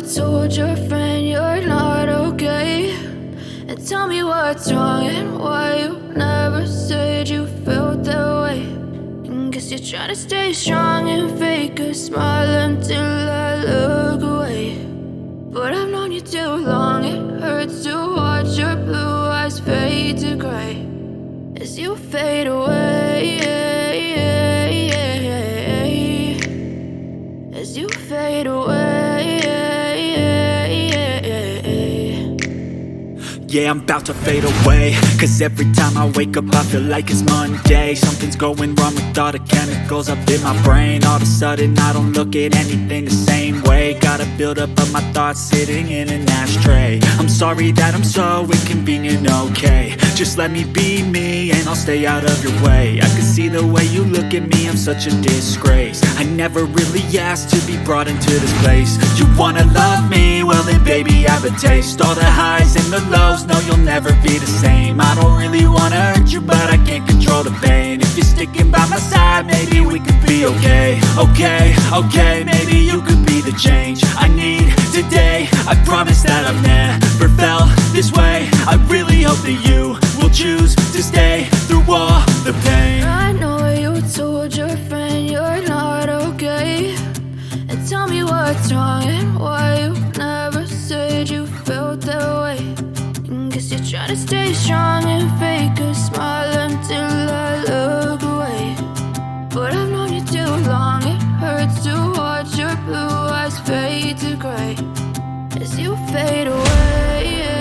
told your friend you're not okay. And tell me what's wrong and why you never said you felt that way. And guess you're trying to stay strong and fake a smile until I look away. But I've known you too long, it hurts to watch your blue eyes fade to gray as you fade away, as you fade away. Yeah, I'm about to fade away, cause every time I wake up I feel like it's Monday. Something's going wrong with all the chemicals up in my brain. All of a sudden I don't look at anything the same way. Got a buildup of my thoughts sitting in an ashtray. I'm sorry that I'm so inconvenient, okay. Just let me be me and I'll stay out of your way. I can see the way you look at me, I'm such a disgrace. I never really asked to be brought into this place. You wanna love me? Well then baby I have a taste. All the highs and the lows, no, you'll never be the same. I don't really wanna hurt you, but I can't control the pain. If you're sticking by my side, maybe we could be okay. Okay, maybe you could be the change I need today. I promise that I've never felt this way. I really hope that you will choose to stay through all the pain. I know you told your friend you're not okay. And tell me what's wrong and why you never said you felt that way. Guess you're trying to stay strong and fake a smile until I look away. But I've known you too long, it hurts to watch your blue eyes fade to gray as you fade away.